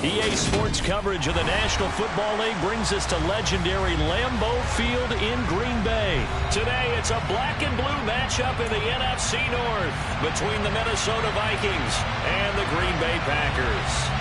EA Sports coverage of the National Football League brings us to legendary Lambeau Field in Green Bay. Today, it's a black and blue matchup in the NFC North between the Minnesota Vikings and the Green Bay Packers.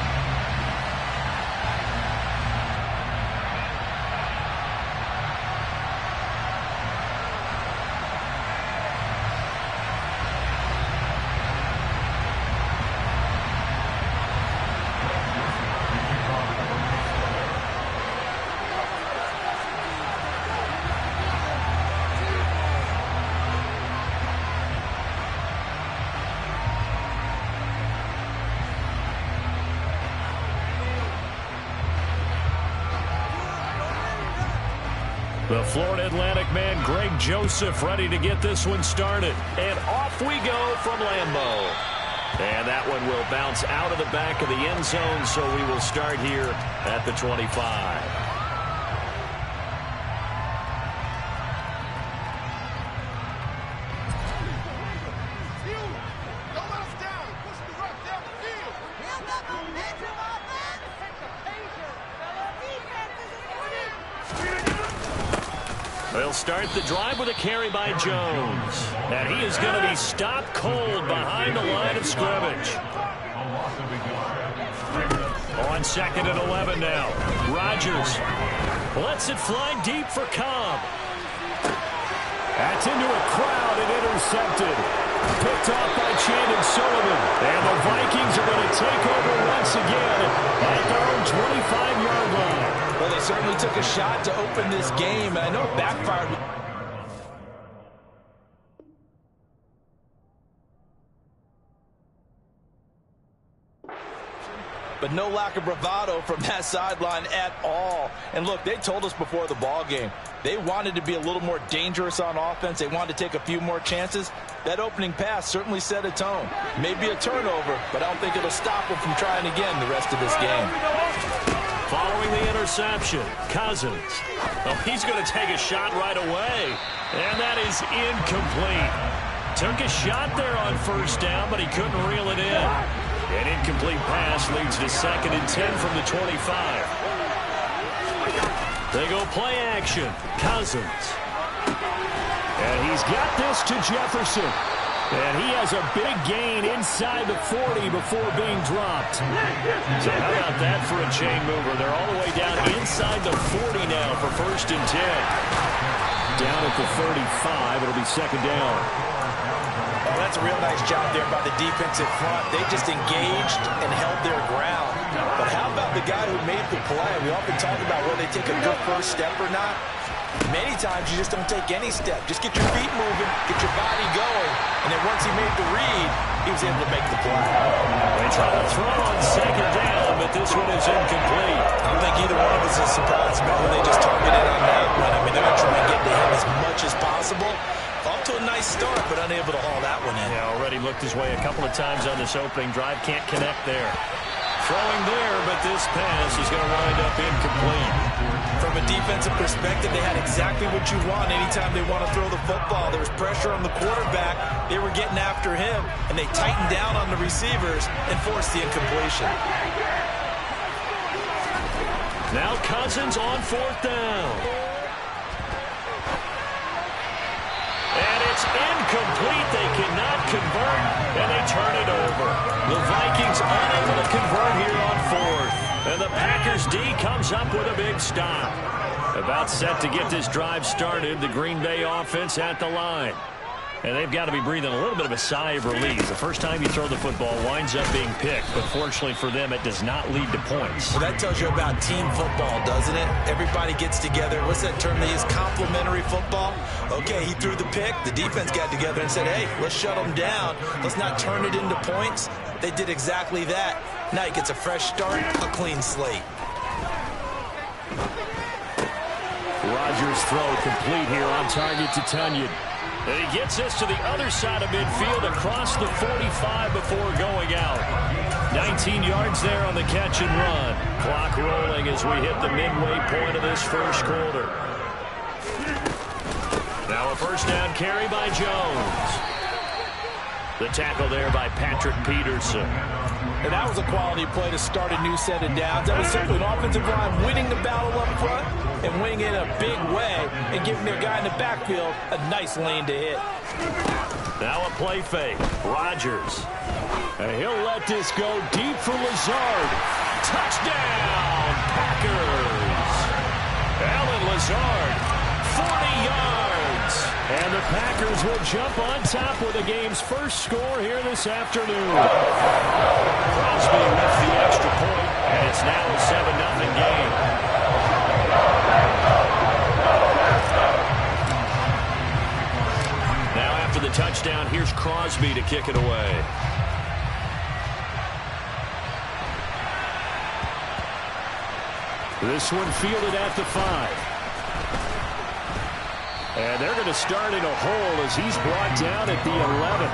The Florida Atlantic man, Greg Joseph, ready to get this one started. And off we go from Lambeau. And that one will bounce out of the back of the end zone, so we will start here at the 25. They'll start the drive with a carry by Jones. And he is going to be stopped cold behind the line of scrimmage. On 2nd and 11 now. Rodgers lets it fly deep for Cobb. That's into a crowd and intercepted. Picked off by Chandon Sullivan. And the Vikings are going to take over once again at their own 25-yard line. Well, they certainly took a shot to open this game, and I know it backfired. But no lack of bravado from that sideline at all. And look, they told us before the ball game, they wanted to be a little more dangerous on offense. They wanted to take a few more chances. That opening pass certainly set a tone. Maybe a turnover, but I don't think it'll stop them from trying again the rest of this game. Following the interception, Cousins. Oh, he's going to take a shot right away. And that is incomplete. Took a shot there on first down, but he couldn't reel it in. An incomplete pass leads to 2nd and 10 from the 25. They go play action. Cousins. And he's got this to Jefferson. And he has a big gain inside the 40 before being dropped. So how about that for a chain mover? They're all the way down inside the 40 now for 1st and 10. Down at the 35, it'll be 2nd down. Oh, that's a real nice job there by the defensive front. They just engaged and held their ground. But how about the guy who made the play? We often talk about whether they take a good first step or not. Many times you just don't take any step. Just get your feet moving, get your body going, and then once he made the read, he was able to make the play. They try to throw on 2nd down, but this one is incomplete. I don't think either one of us is surprised about who they just targeted on that one. I mean, they're going to try and get to him as much as possible. Off to a nice start, but unable to haul that one in. Yeah, already looked his way a couple of times on this opening drive. Can't connect there. Throwing there, but this pass is going to wind up incomplete. From a defensive perspective, they had exactly what you want anytime they want to throw the football. There was pressure on the quarterback. They were getting after him, and they tightened down on the receivers and forced the incompletion. Now Cousins on 4th down. And it's incomplete. They cannot convert, and they turn it over. The Vikings unable to convert here on 4th. And the Packers D comes up with a big stop. About set to get this drive started, the Green Bay offense at the line. And they've got to be breathing a little bit of a sigh of relief. The first time you throw the football winds up being picked, but fortunately for them, it does not lead to points. Well, that tells you about team football, doesn't it? Everybody gets together. What's that term they use? Complementary football. Okay, he threw the pick. The defense got together and said, hey, let's shut them down. Let's not turn it into points. They did exactly that. Now he gets a fresh start, a clean slate. Rodgers' throw complete here on target to Tunyon. And he gets this to the other side of midfield across the 45 before going out. 19 yards there on the catch and run. Clock rolling as we hit the midway point of this first quarter. Now a first down carry by Jones. The tackle there by Patrick Peterson. And that was a quality play to start a new set of downs. That was simply an offensive line winning the battle up front and winning in a big way and giving their guy in the backfield a nice lane to hit. Now a play fake. Rodgers. And he'll let this go deep for Lazard. Touchdown, Packers. Allen Lazard, 40 yards. And the Packers will jump on top with the game's first score here this afternoon. Crosby with the extra point, and it's now a 7-0 game. Now after the touchdown, here's Crosby to kick it away. This one fielded at the 5. And they're going to start in a hole as he's brought down at the 11.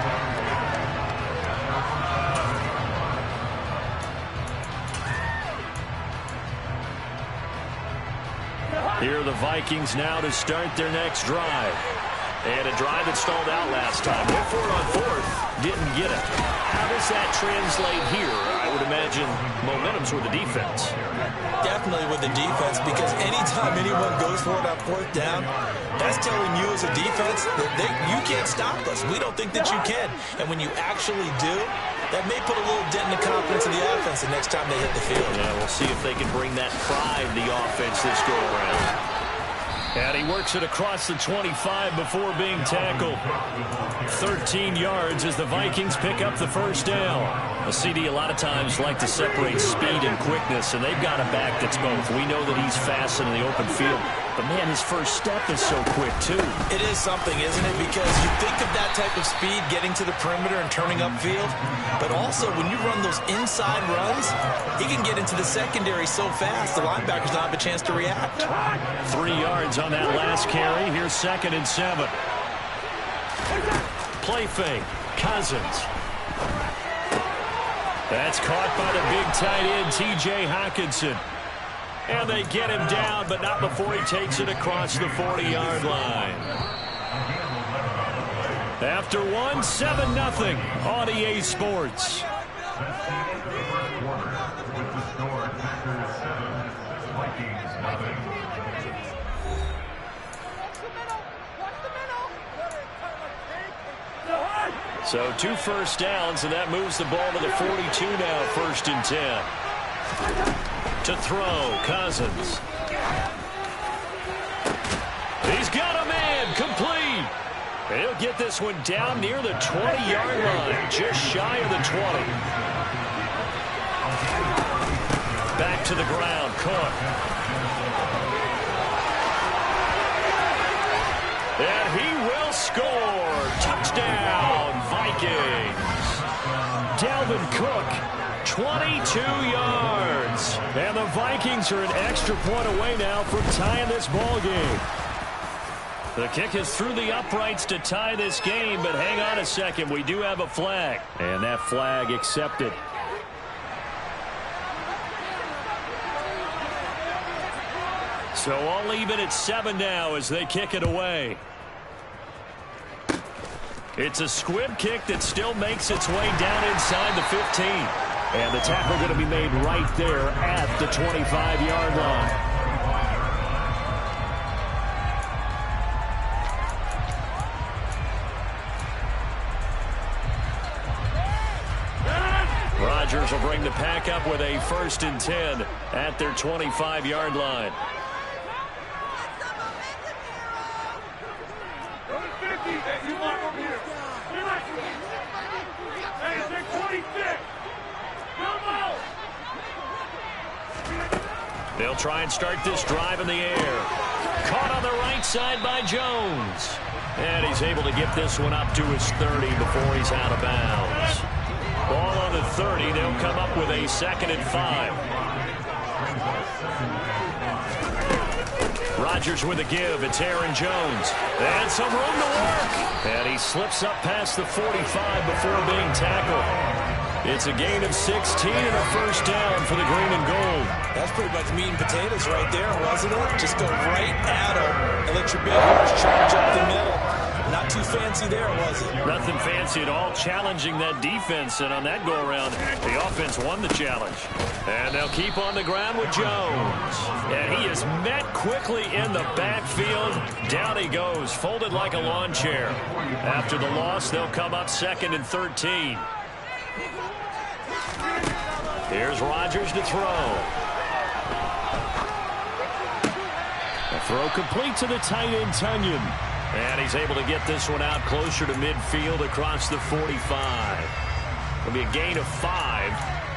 Here are the Vikings now to start their next drive. And a drive that stalled out last time. Went for it on 4th. Didn't get it. How does that translate here? I would imagine momentum's with the defense. Definitely with the defense, because anytime anyone goes for it on 4th down, that's telling you as a defense that you can't stop us. We don't think that you can. And when you actually do, that may put a little dent in the confidence of the offense the next time they hit the field. Yeah, we'll see if they can bring that pride to the offense this go around. And he works it across the 25 before being tackled. 13 yards as the Vikings pick up the first down. A CD a lot of times like to separate speed and quickness, and they've got a back that's both. We know that he's fast in the open field, but man, his first step is so quick too. It is something, isn't it? Because you think of that type of speed getting to the perimeter and turning upfield, but also when you run those inside runs, he can get into the secondary so fast the linebackers don't have a chance to react. 3 yards on that last carry. Here's 2nd and 7. Play fake. Cousins. That's caught by the big tight end, T.J. Hockenson. And they get him down, but not before he takes it across the 40-yard line. After one, 7-0 on EA Sports. So 2 first downs, and that moves the ball to the 42 now, 1st and 10. To throw, Cousins. He's got a man, complete. He'll get this one down near the 20-yard line, just shy of the 20. Back to the ground, Cook. And he will score. Touchdown, Vikings. Dalvin Cook, 22 yards. And the Vikings are an extra point away now from tying this ball game. The kick is through the uprights to tie this game, but hang on a second. We do have a flag. And that flag accepted. So all even at 7 now as they kick it away. It's a squib kick that still makes its way down inside the 15. And the tackle going to be made right there at the 25-yard line. Rodgers will bring the pack up with a 1st and 10 at their 25-yard line. They'll try and start this drive in the air. Caught on the right side by Jones. And he's able to get this one up to his 30 before he's out of bounds. Ball on the 30. They'll come up with a 2nd and 5. Rodgers with a give. It's Aaron Jones. And some room to work. And he slips up past the 45 before being tackled. It's a gain of 16 and a 1st down for the green and gold. That's pretty much meat and potatoes right there, wasn't it? Just go right at him and let your big horse charge up the middle. Not too fancy there, was it? Nothing fancy at all, challenging that defense, and on that go-around, the offense won the challenge. And they'll keep on the ground with Jones. And he is met quickly in the backfield. Down he goes, folded like a lawn chair. After the loss, they'll come up 2nd and 13. Here's Rodgers to throw. The throw complete to the tight end, Tunyon. And he's able to get this one out closer to midfield across the 45. It'll be a gain of 5.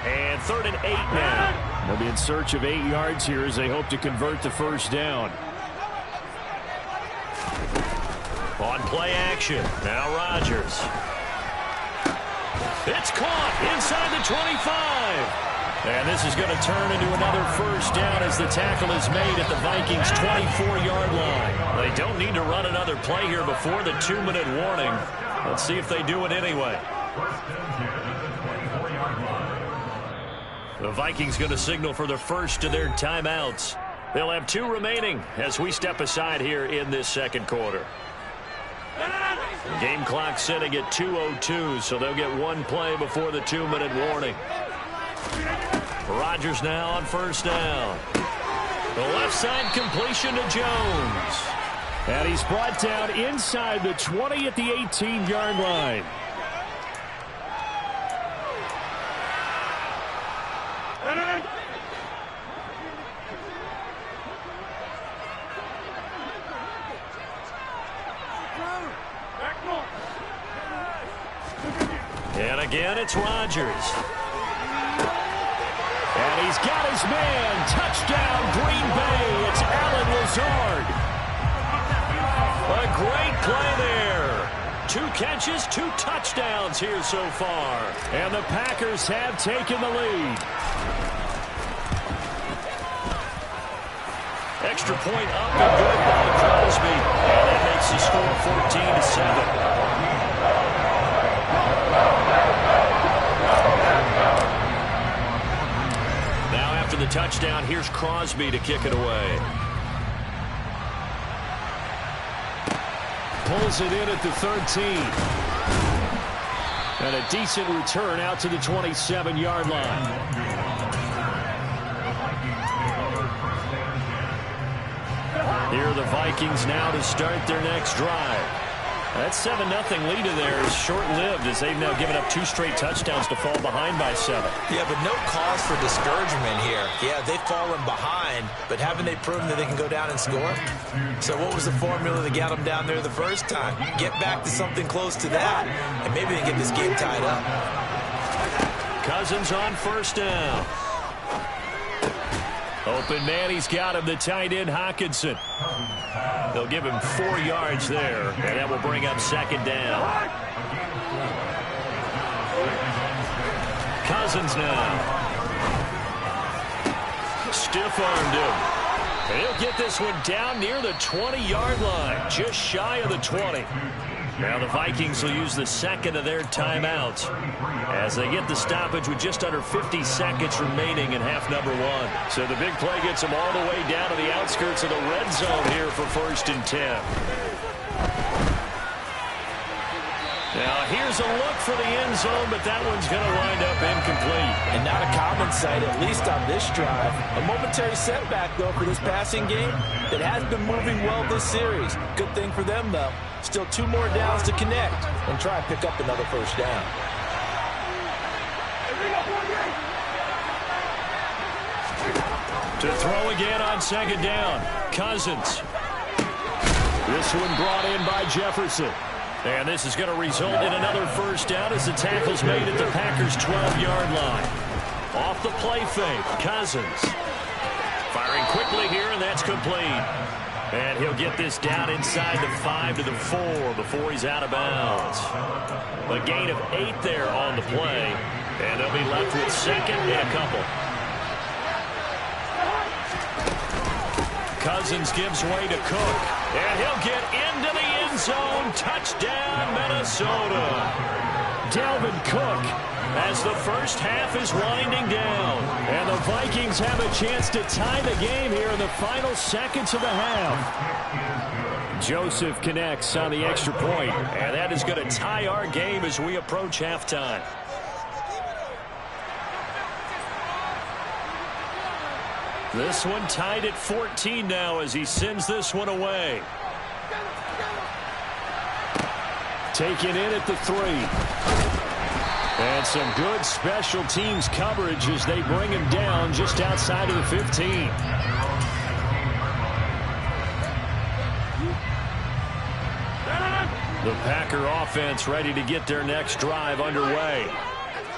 And 3rd and 8 now. They'll be in search of 8 yards here as they hope to convert the first down. On play action. Now Rodgers. It's caught inside the 25. And this is going to turn into another first down as the tackle is made at the Vikings' 24-yard line. They don't need to run another play here before the 2-minute warning. Let's see if they do it anyway. The Vikings going to signal for the first of their timeouts. They'll have 2 remaining as we step aside here in this second quarter. Game clock sitting at 2:02, so they'll get 1 play before the 2-minute warning. Rodgers now on first down. The left side completion to Jones. And he's brought down inside the 20 at the 18-yard line. And again, it's Rodgers. And he's got his man. Touchdown, Green Bay. It's Allen Lazard. A great play there. 2 catches, 2 touchdowns here so far. And the Packers have taken the lead. Extra point up and good by Crosby. And that makes the score 14-7. After the touchdown, here's Crosby to kick it away. Pulls it in at the 13. And a decent return out to the 27-yard line. Here are the Vikings now to start their next drive. That 7-0 lead in there is short-lived as they've now given up 2 straight touchdowns to fall behind by 7. Yeah, but no cause for discouragement here. Yeah, they've fallen behind, but haven't they proven that they can go down and score? So what was the formula that got them down there the first time? Get back to something close to that, and maybe they get this game tied up. Cousins on first down. Open man, he's got him, the tight end Hockenson. They'll give him 4 yards there, and that will bring up 2nd down. Cousins now. Stiff-armed him. And he'll get this one down near the 20-yard line, just shy of the 20. Now the Vikings will use the 2nd of their timeouts as they get the stoppage with just under 50 seconds remaining in half number 1. So the big play gets them all the way down to the outskirts of the red zone here for 1st and 10. Now here's a look for the end zone, but that one's going to wind up incomplete. And not a common sight, at least on this drive. A momentary setback, though, for this passing game that has been moving well this series. Good thing for them, though. Still 2 more downs to connect and try and pick up another first down. To throw again on 2nd down. Cousins. This one brought in by Jefferson. And this is going to result in another first down as the tackle's made at the Packers' 12-yard line. Off the play fake, Cousins. Firing quickly here, and that's complete. And he'll get this down inside the 5 to the 4 before he's out of bounds. A gain of 8 there on the play. And they'll be left with 2nd and a couple. Cousins gives way to Cook. And he'll get into the end zone. Touchdown, Minnesota. Dalvin Cook as the first half is winding down. And the Vikings have a chance to tie the game here in the final seconds of the half. Joseph connects on the extra point, and that is going to tie our game as we approach halftime. This one tied at 14 now as he sends this one away. Taken in at the 3. And some good special teams coverage as they bring him down just outside of the 15. The Packer offense ready to get their next drive underway.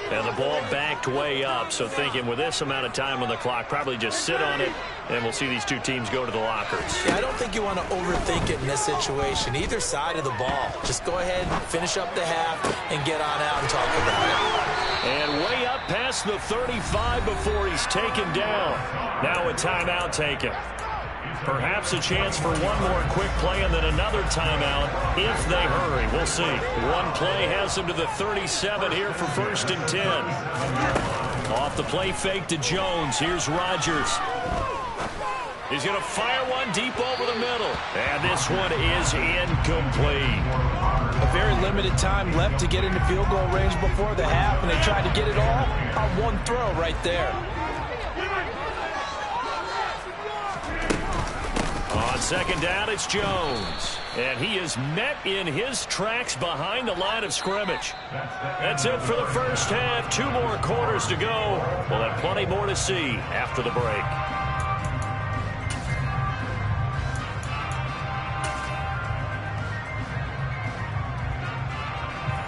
And the ball backed way up, so thinking with this amount of time on the clock, probably just sit on it, and we'll see these two teams go to the lockers. Yeah, I don't think you want to overthink it in this situation. Either side of the ball. Just go ahead, finish up the half, and get on out and talk about it. And way up past the 35 before he's taken down. Now a timeout taken. Perhaps a chance for one more quick play and then another timeout if they hurry. We'll see. One play has them to the 37 here for 1st and 10. Off the play fake to Jones. Here's Rodgers. He's going to fire one deep over the middle. And this one is incomplete. A very limited time left to get into field goal range before the half, and they tried to get it all on one throw right there. On 2nd down, it's Jones. And he is met in his tracks behind the line of scrimmage. That's it for the first half. 2 more quarters to go. We'll have plenty more to see after the break.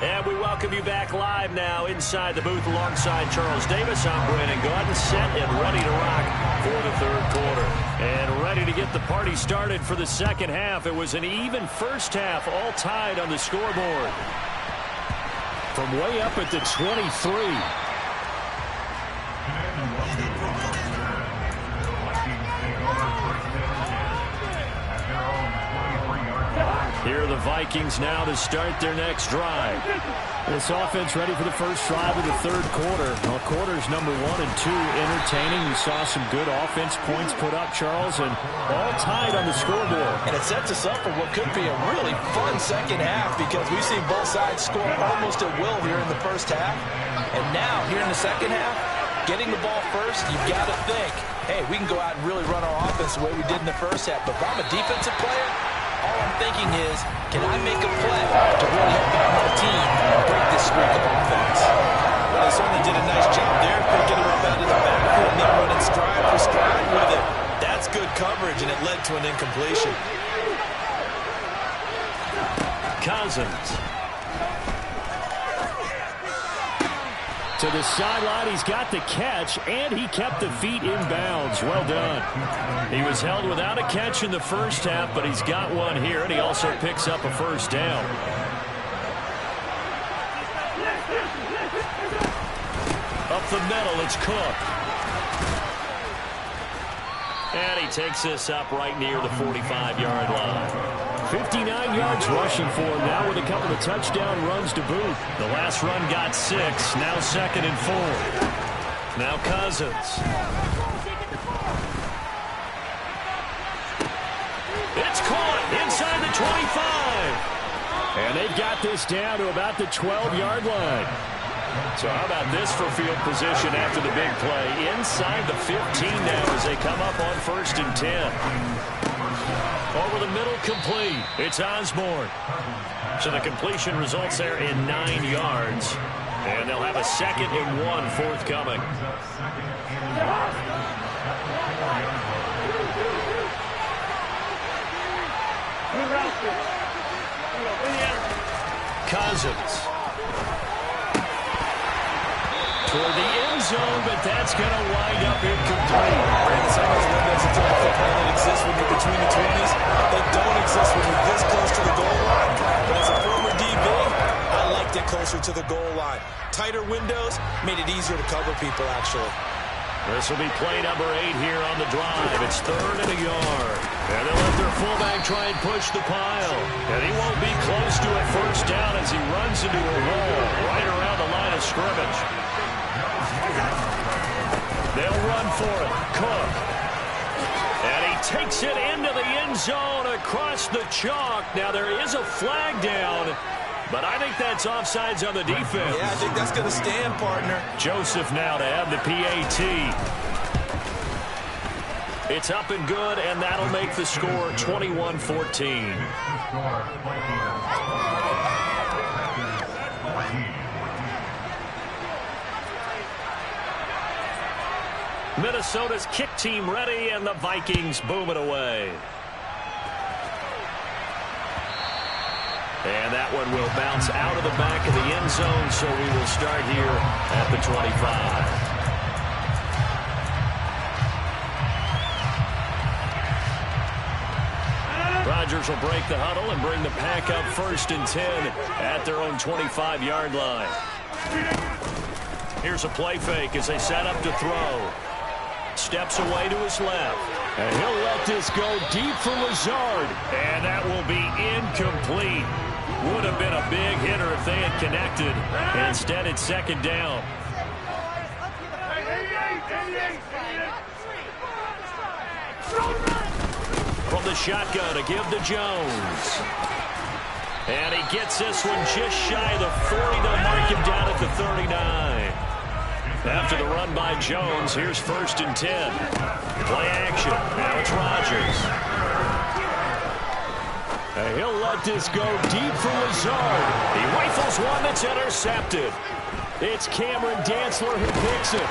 And we welcome you back live now inside the booth alongside Charles Davis. I'm Brandon Gaudin, set and ready to rock for the 3rd quarter. And ready to get the party started for the 2nd half. It was an even first half, all tied on the scoreboard. From way up at the 23. Here are the Vikings now to start their next drive. This offense ready for the first drive of the 3rd quarter. Well, quarters number 1 and 2 entertaining. We saw some good offense points put up, Charles, and all tied on the scoreboard. And it sets us up for what could be a really fun 2nd half because we've seen both sides score almost at will here in the first half. And now, here in the 2nd half, getting the ball first, you've got to think, hey, we can go out and really run our offense the way we did in the first half. But if I'm a defensive player, all I'm thinking is, can I make a play to really help out my team and break this streak of offense? Well, they certainly did a nice job there, picking it up out of the backfield and then running stride for stride with it. That's good coverage, and it led to an incompletion. Cousins. To the sideline, he's got the catch, and he kept the feet in bounds. Well done. He was held without a catch in the first half, but he's got one here, and he also picks up a first down. Up the middle, it's Cook. And he takes this up right near the 45-yard line. 59 yards rushing for him now with a couple of touchdown runs to boot. The last run got 6, now 2nd and 4. Now Cousins. It's caught inside the 25. And they've got this down to about the 12-yard line. So how about this for field position after the big play? Inside the 15 now as they come up on 1st and 10. Over the middle, complete. It's Osborne. So the completion results there in 9 yards. And they'll have a 2nd and 1 forthcoming. Cousins. Toward the end zone, but that's going to wind up incomplete. Brandon, some of those windows in football that exist when you're between the 20s, they don't exist when you're this close to the goal line. But as a former DB, I liked it closer to the goal line. Tighter windows made it easier to cover people, actually. This will be play number 8 here on the drive. It's 3rd and a yard. And they'll let their fullback try and push the pile. And he won't be close to a first down as he runs into a wall right around the line of scrimmage. They'll run for it. Cook. And he takes it into the end zone across the chalk. Now there is a flag down, but I think that's offsides on the defense. Yeah, I think that's going to stand, partner. Joseph now to have the PAT. It's up and good, and that'll make the score 21-14. Minnesota's kick team ready, and the Vikings boom it away. And that one will bounce out of the back of the end zone, so we will start here at the 25. Rodgers will break the huddle and bring the pack up 1st and 10 at their own 25-yard line. Here's a play fake as they set up to throw. Steps away to his left. And he'll let this go deep for Lazard. And that will be incomplete. Would have been a big hitter if they had connected. Instead, it's 2nd down. From the shotgun to give to Jones. And he gets this one just shy of the 40. They'll mark him down at the 39. After the run by Jones, here's 1st and 10. Play action. Now it's Rodgers. And he'll let this go deep for Lazard. He rifles one that's intercepted. It's Cameron Dantzler who picks it.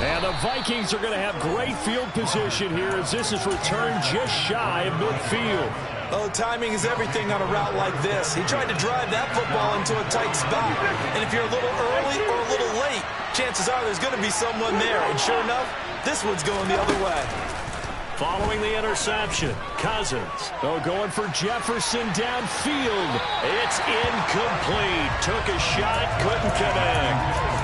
And the Vikings are going to have great field position here as this is returned just shy of midfield. Oh, timing is everything on a route like this. He tried to drive that football into a tight spot. And if you're a little early or a little late, chances are there's going to be someone there. And sure enough, this one's going the other way. Following the interception, Cousins. Oh, going for Jefferson downfield. It's incomplete. Took a shot, couldn't connect.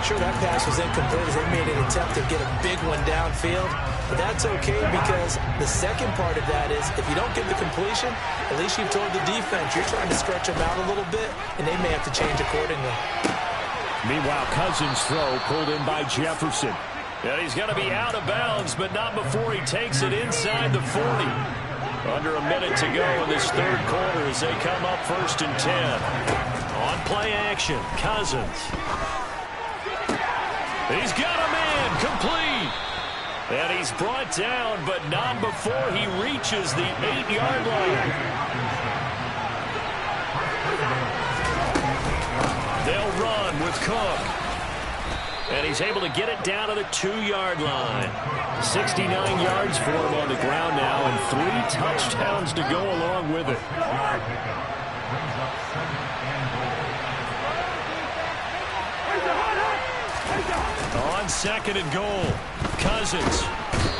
Sure, that pass was incomplete as they made an attempt to get a big one downfield. But that's okay because the second part of that is if you don't get the completion, at least you've told the defense you're trying to stretch them out a little bit, and they may have to change accordingly. Meanwhile, Cousins' throw pulled in by Jefferson. And he's going to be out of bounds, but not before he takes it inside the 40. Under a minute to go in this 3rd quarter as they come up 1st and 10. On play action, Cousins. He's got a man, complete. And he's brought down, but not before he reaches the 8-yard line. They'll run with Cook. And he's able to get it down to the 2-yard line. 69 yards for him on the ground now, and 3 touchdowns to go along with it. On 2nd and goal, Cousins.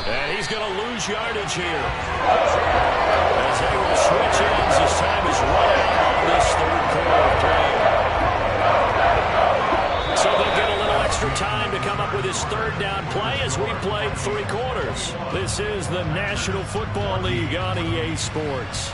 And he's going to lose yardage here. As they will switch ends as time is run out of this 3rd quarter of play. So they'll get a little extra time to come up with his 3rd down play as we played 3 quarters. This is the National Football League on EA Sports.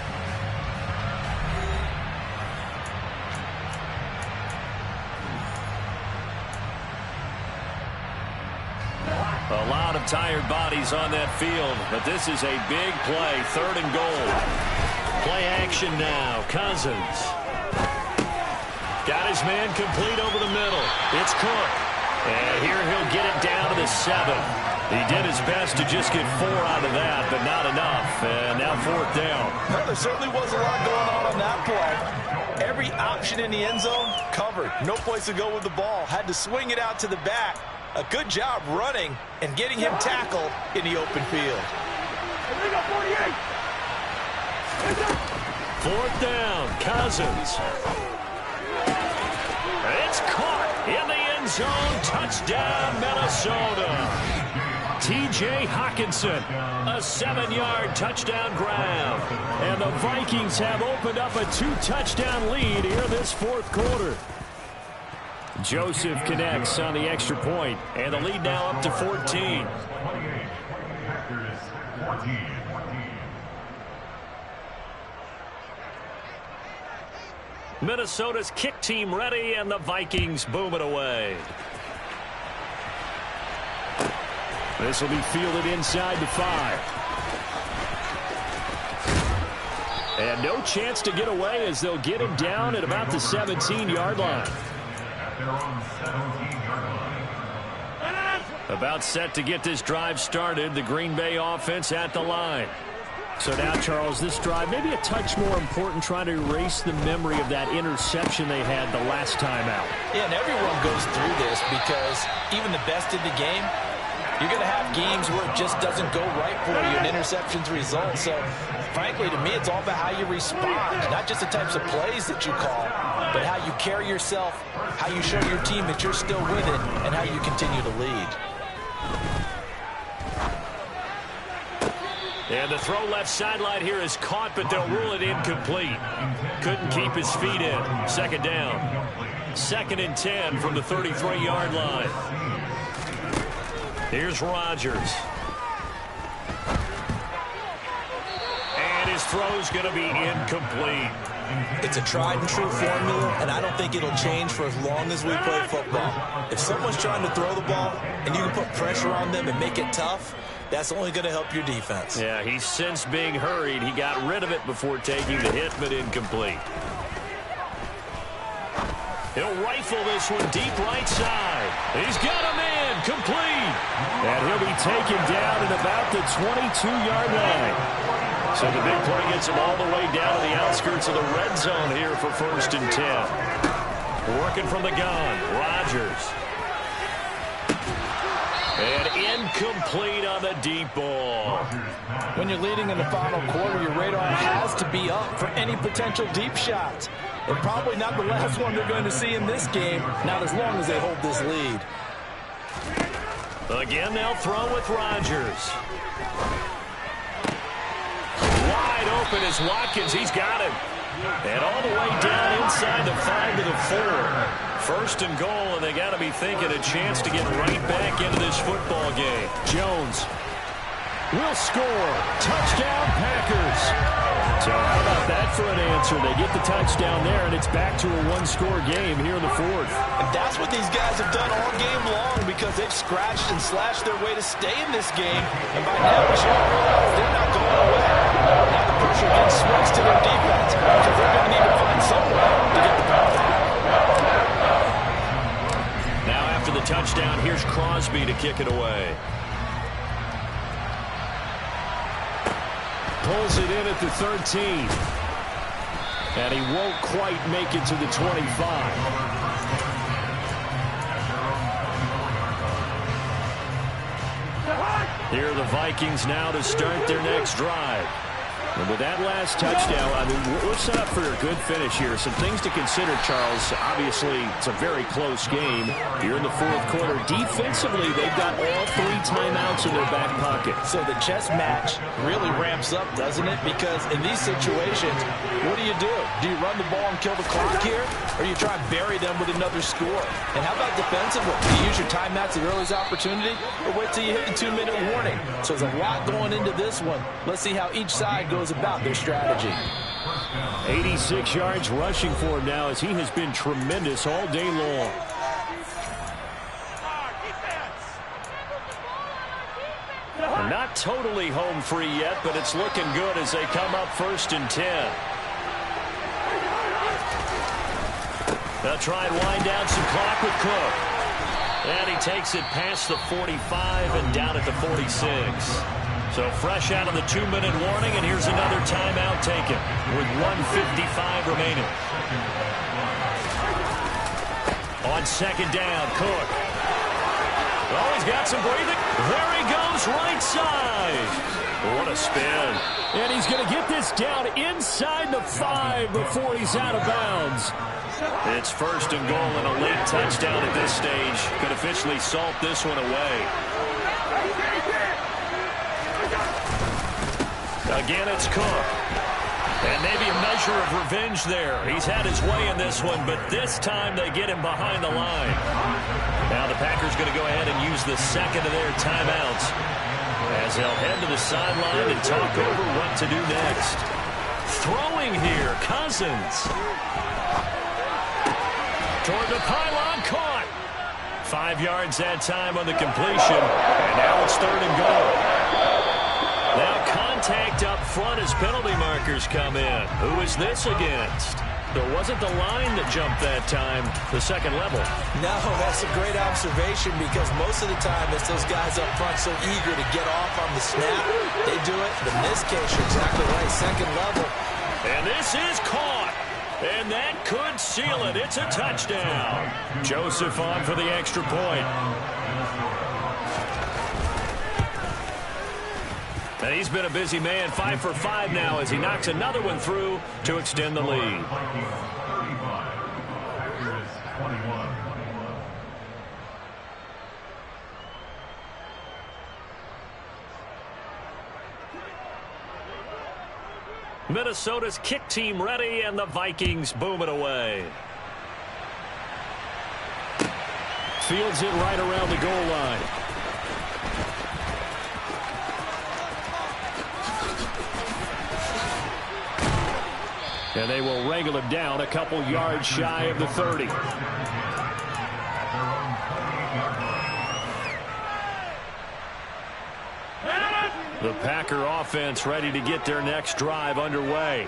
A lot of tired bodies on that field, but this is a big play, 3rd and goal. Play action now, Cousins. Got his man complete over the middle. It's Cook. And here he'll get it down to the 7. He did his best to just get 4 out of that, but not enough. And now 4th down. Well, there certainly was a lot going on that play. Every option in the end zone covered. No place to go with the ball. Had to swing it out to the back. A good job running and getting him tackled in the open field. 4th down, Cousins. It's caught in the end zone. Touchdown, Minnesota. T.J. Hockenson, a 7-yard touchdown grab. And the Vikings have opened up a 2-touchdown lead here this 4th quarter. Joseph connects on the extra point, and the lead now up to 14. Minnesota's kick team ready, and the Vikings boom it away. This will be fielded inside the 5. And no chance to get away as they'll get him down at about the 17-yard line. About set to get this drive started. The Green Bay offense at the line. So now, Charles, this drive maybe a touch more important, trying to erase the memory of that interception they had the last time out. Yeah, and everyone goes through this because even the best in the game, you're going to have games where it just doesn't go right for you, and interceptions result. So, frankly, to me, it's all about how you respond, not just the types of plays that you call, but how you carry yourself, how you show your team that you're still with it, and how you continue to lead. And the throw left sideline here is caught, but they'll rule it incomplete. Couldn't keep his feet in. Second down. 2nd and 10 from the 33-yard line. Here's Rodgers. And his throw's going to be incomplete. It's a tried and true formula, and I don't think it'll change for as long as we play football. If someone's trying to throw the ball and you can put pressure on them and make it tough, that's only going to help your defense. Yeah, he's since being hurried. He got rid of it before taking the hit, but incomplete. He'll rifle this one deep right side. He's got a man complete. And he'll be taken down at about the 22-yard line. So the big play gets him all the way down to the outskirts of the red zone here for 1st and 10. Working from the gun, Rodgers. And incomplete on the deep ball. When you're leading in the final quarter, your radar has to be up for any potential deep shots. And probably not the last one they're going to see in this game, not as long as they hold this lead. Again, they'll throw with Rodgers. Wide open is Watkins. He's got him. And all the way down inside the 5 to the 4. 1st and goal, and they got to be thinking a chance to get right back into this football game. Jones will score. Touchdown, Packers. So how about that for an answer? They get the touchdown there, and it's back to a one-score game here in the 4th. And that's what these guys have done all game long, because they've scratched and slashed their way to stay in this game. And by now, we should all realize they're not going away. Now the pressure again swings to their defense, because they're going to need to find some way to get the ball back. Now after the touchdown, here's Crosby to kick it away. Pulls it in at the 13. And he won't quite make it to the 25. Here are the Vikings now to start their next drive. And with that last touchdown, I mean, we're set up for a good finish here. Some things to consider, Charles. Obviously, it's a very close game. Here in the 4th quarter, defensively, they've got all 3 timeouts in their back pocket. So the chess match really ramps up, doesn't it? Because in these situations, what do? Do you run the ball and kill the clock here? Or you try and bury them with another score? And how about defensively? Do you use your timeouts at the earliest opportunity? Or wait till you hit the 2-minute warning? So there's a lot going into this one. Let's see how each side goes about their strategy. 86 yards rushing for him now, as he has been tremendous all day long. Not totally home free yet, but it's looking good as they come up 1st and 10. They'll try and wind down some clock with Cook. And he takes it past the 45 and down at the 46. So fresh out of the 2-minute warning, and here's another timeout taken with 1:55 remaining. On 2nd down, Cook. Oh, he's got some breathing. There he goes, right side. What a spin. And he's going to get this down inside the 5 before he's out of bounds. It's 1st and goal, and a late touchdown at this stage could officially salt this one away. Again, it's Cook. And maybe a measure of revenge there. He's had his way in this one, but this time they get him behind the line. Now the Packers going to go ahead and use the 2nd of their timeouts as they'll head to the sideline and talk over what to do next. Throwing here, Cousins. Toward the pylon, caught. 5 yards that time on the completion. And now it's 3rd and goal. Now contact up front as penalty markers come in. Who is this against? There wasn't the line that jumped that time, the second level. No, that's a great observation because most of the time it's those guys up front so eager to get off on the snap. They do it. But in this case, you're exactly right, second level. And this is caught. And that could seal it. It's a touchdown. Joseph on for the extra point. And he's been a busy man, 5 for 5 now as he knocks another one through to extend the lead. Minnesota's kick team ready, and the Vikings boom it away. Fields it right around the goal line. And they will wrangle him down a couple yards shy of the 30. The Packer offense ready to get their next drive underway.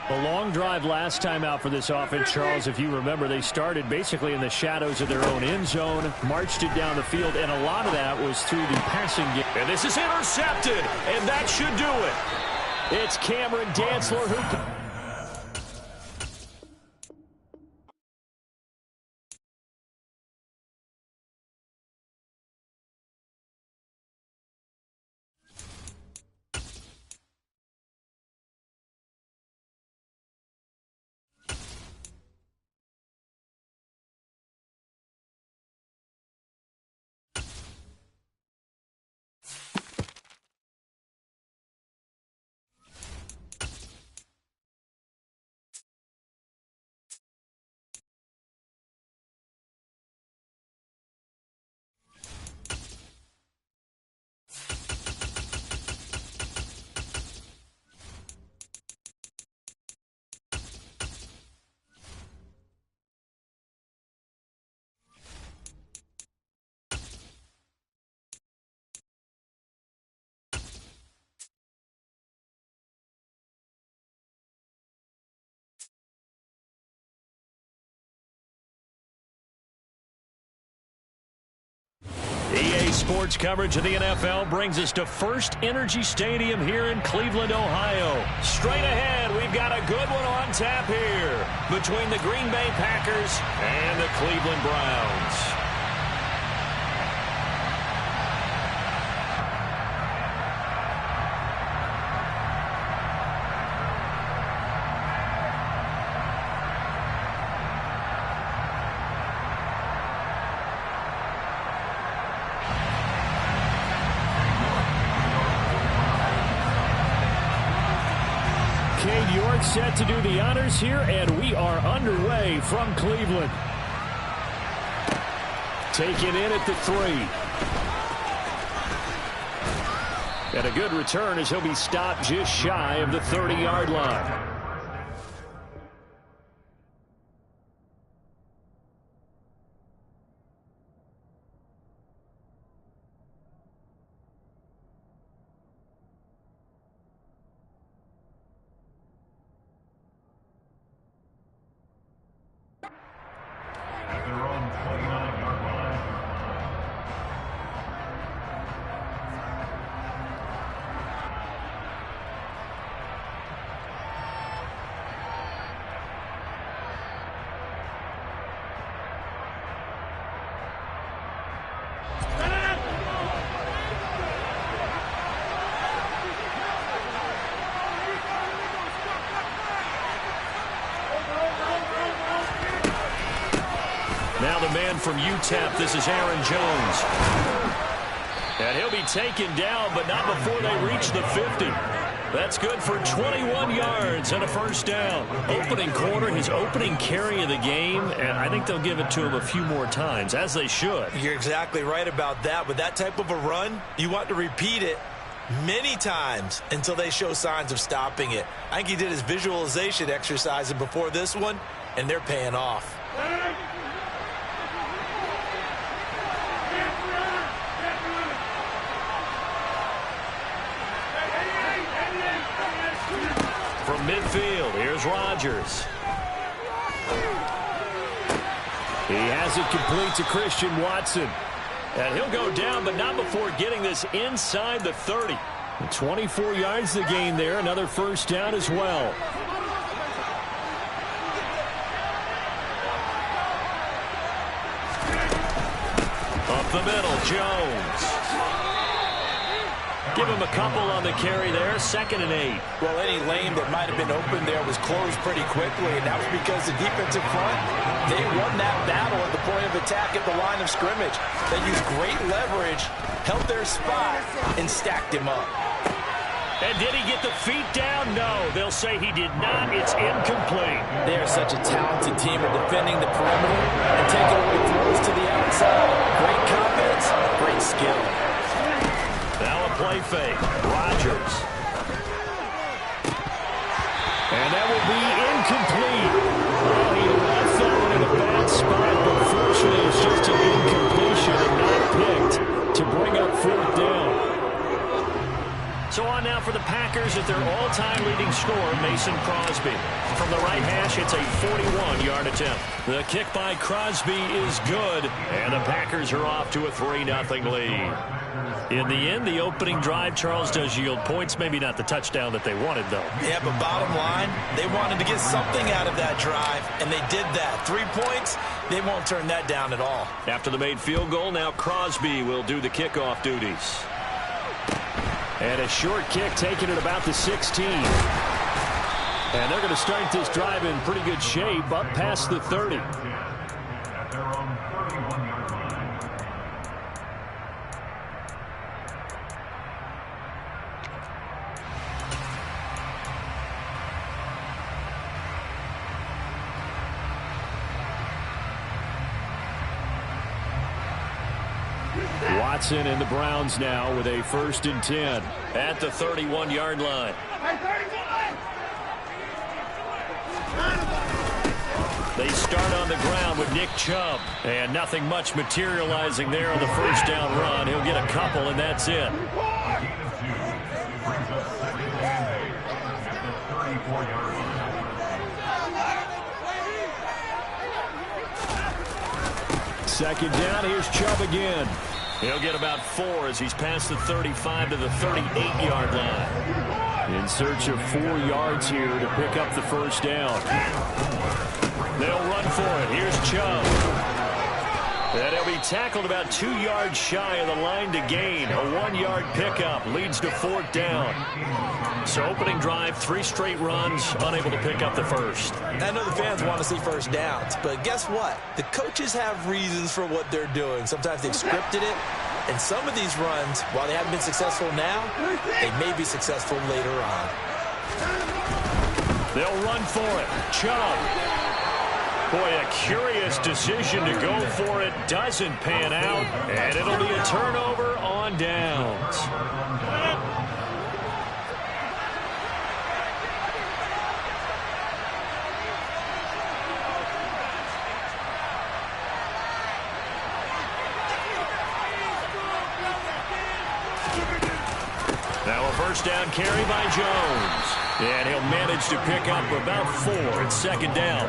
A long drive last time out for this offense, Charles. If you remember, they started basically in the shadows of their own end zone, marched it down the field, and a lot of that was through the passing game. And this is intercepted, and that should do it. It's Cameron Dantzler who... EA Sports coverage of the NFL brings us to First Energy Stadium here in Cleveland, Ohio. Straight ahead, we've got a good one on tap here between the Green Bay Packers and the Cleveland Browns. Set to do the honors here, and we are underway from Cleveland. Taken in at the 3. And a good return as he'll be stopped just shy of the 30-yard line. Now the man from UTEP, this is Aaron Jones. And he'll be taken down, but not before they reach the 50. That's good for 21 yards and a first down. Opening quarter, his opening carry of the game, and I think they'll give it to him a few more times, as they should. You're exactly right about that. With that type of a run, you want to repeat it many times until they show signs of stopping it. I think he did his visualization exercise before this one, and they're paying off. From midfield, here's Rodgers. He has it complete to Christian Watson. And he'll go down, but not before getting this inside the 30. 24 yards to gain there. Another first down as well. Up the middle, Jones. Give him a couple on the carry there. 2nd and 8. Well, any lane that might have been open there was closed pretty quickly, and that was because the defensive front, they won that battle at the point of attack at the line of scrimmage. They used great leverage, held their spot, and stacked him up. And did he get the feet down? No. They'll say he did not. It's incomplete. They are such a talented team at defending the perimeter and taking away throws to the outside. Great confidence, great skill. Now a play fake. Rodgers. And that will be incomplete. Oh, he left that one in a bad spot, but fortunately it's just an incompletion and not picked to bring up 4th down. So on now for the Packers at their all-time leading scorer, Mason Crosby. From the right hash, it's a 41-yard attempt. The kick by Crosby is good, and the Packers are off to a 3-0 lead. In the end, the opening drive, Charles, does yield points. Maybe not the touchdown that they wanted, though. Yeah, but bottom line, they wanted to get something out of that drive, and they did that. 3 points, they won't turn that down at all. After the made field goal, now Crosby will do the kickoff duties. And a short kick taken at about the 16. And they're going to start this drive in pretty good shape, up past the 30. Watson and the Browns now with a 1st and 10 at the 31-yard line. They start on the ground with Nick Chubb, and nothing much materializing there on the first down run. He'll get a couple, and that's it. Second down, here's Chubb again. He'll get about 4 as he's past the 35 to the 38-yard line. In search of 4 yards here to pick up the first down. They'll run for it. Here's Chubb. And he'll be tackled about 2 yards shy of the line to gain. A 1-yard pickup leads to 4th down. So opening drive, 3 straight runs, unable to pick up the first. I know the fans want to see first downs, but guess what? The coaches have reasons for what they're doing. Sometimes they've scripted it, and some of these runs, while they haven't been successful now, they may be successful later on. They'll run for it. Chubb. Boy, a curious decision to go for it. Doesn't pan out, and it'll be a turnover on downs. Now a first down carry by Jones. And he'll manage to pick up about 4 at 2nd down.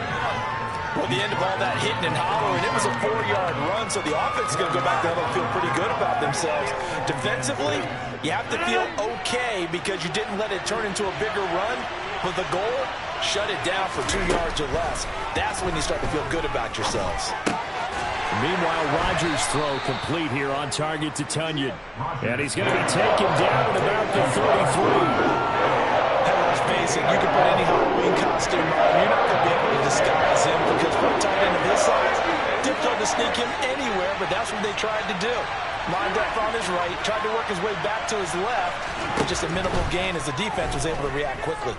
Well, the end of all that hitting and hollering, it was a 4-yard run, so the offense is going to go back there and feel pretty good about themselves. Defensively, you have to feel okay because you didn't let it turn into a bigger run. But the goal, shut it down for 2 yards or less. That's when you start to feel good about yourselves. Meanwhile, Rodgers' throw complete here on target to Tunyon. And he's going to be taken down at about the 33. Facing, you can put any Halloween costume on. You're not going to be able to disguise him because for a tight end of his size, difficult to sneak him anywhere, but that's what they tried to do. Lined up on his right, tried to work his way back to his left, but just a minimal gain as the defense was able to react quickly.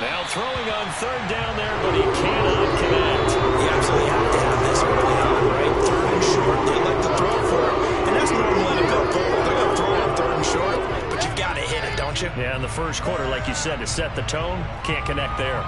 Now throwing on 3rd down there, but he cannot connect. You absolutely have to have this early on, right? 3rd and short, they like to throw for it. And that's normal NFL football. They're going to throw on 3rd and short, but you've got to hit it, don't you? Yeah, in the first quarter, like you said, to set the tone, can't connect there.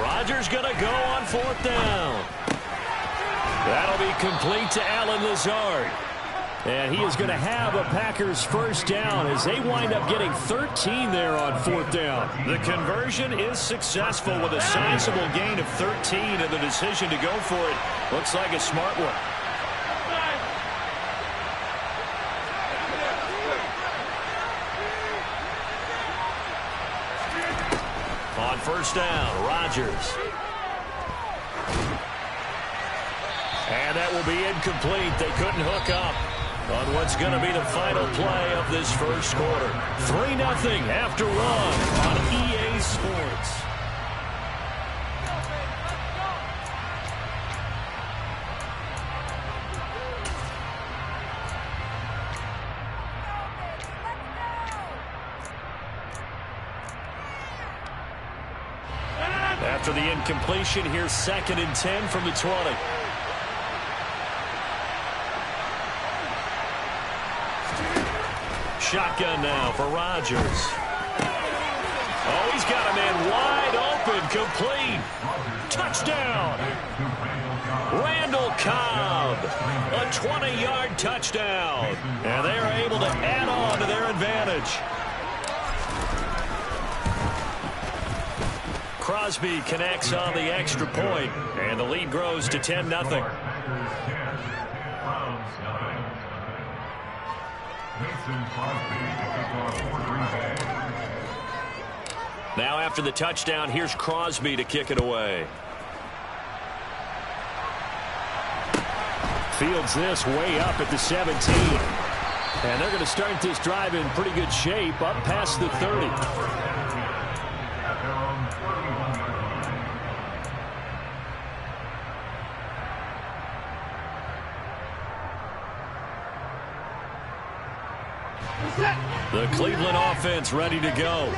Rodgers going to go on 4th down. That'll be complete to Allen Lazard. And he is going to have a Packers first down as they wind up getting 13 there on 4th down. The conversion is successful with a sizable gain of 13, and the decision to go for it looks like a smart one. On 1st down, Rodgers. And that will be incomplete. They couldn't hook up on what's going to be the final play of this first quarter. 3-0 after 1 on EA Sports. After the incompletion, here's 2nd and 10 from the 20. Shotgun now for Rodgers. Oh, he's got a man wide open, complete. Touchdown. Randall Cobb, a 20-yard touchdown. And they are able to add on to their advantage. Crosby connects on the extra point, and the lead grows to 10-0. Now after the touchdown, here's Crosby to kick it away. Fields this way up at the 17. And they're going to start this drive in pretty good shape up past the 30. The Cleveland offense ready to go.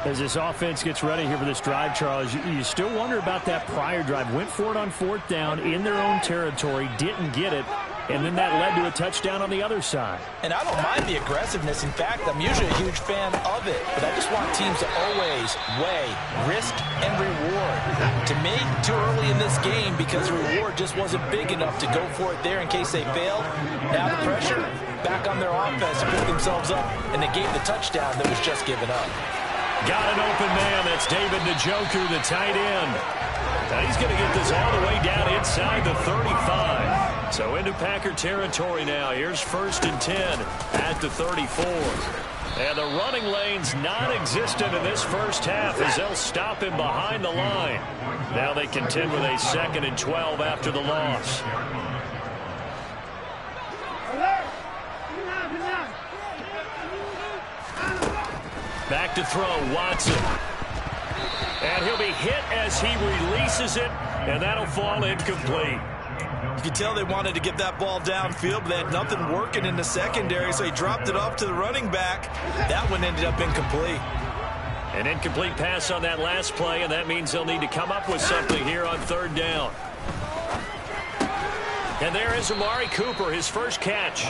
As this offense gets ready here for this drive, Charles, you still wonder about that prior drive. Went for it on 4th down in their own territory, didn't get it, and then that led to a touchdown on the other side. And I don't mind the aggressiveness. In fact, I'm usually a huge fan of it, but I just want teams to always weigh risk and reward. To me, too early in this game because the reward just wasn't big enough to go for it there in case they failed. Now the pressure back on their offense to pick themselves up, and they gave the touchdown that was just given up. Got an open man. That's David Njoku, the tight end. Now he's going to get this all the way down inside the 35. So into Packer territory now. Here's 1st and 10 at the 34. And the running lane's non-existent in this first half as they'll stop him behind the line. Now they contend with a 2nd and 12 after the loss. Back to throw, Watson. And he'll be hit as he releases it, and that'll fall incomplete. You could tell they wanted to get that ball downfield, but they had nothing working in the secondary, so he dropped it off to the running back. That one ended up incomplete. An incomplete pass on that last play, and that means they'll need to come up with something here on 3rd down. And there is Amari Cooper, his first catch.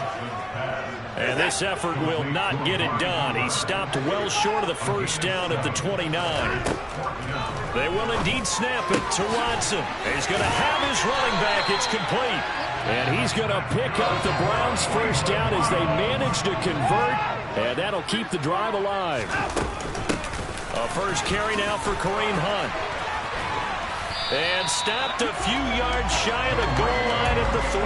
And this effort will not get it done. He stopped well short of the first down at the 29. They will indeed snap it to Watson. He's going to have his running back. It's complete. And he's going to pick up the Browns' first down as they manage to convert. And that'll keep the drive alive. A first carry now for Kareem Hunt. And stopped a few yards shy of the goal line at the 3.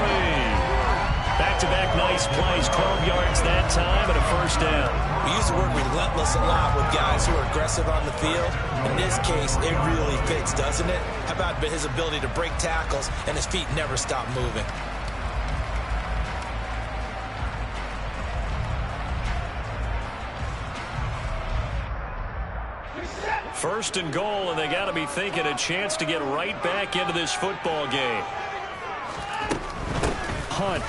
Back-to-back nice plays, 12 yards that time and a first down. We use the word relentless a lot with guys who are aggressive on the field. In this case, it really fits, doesn't it? How about his ability to break tackles and his feet never stop moving? First and goal, and they got to be thinking a chance to get right back into this football game. Hunt.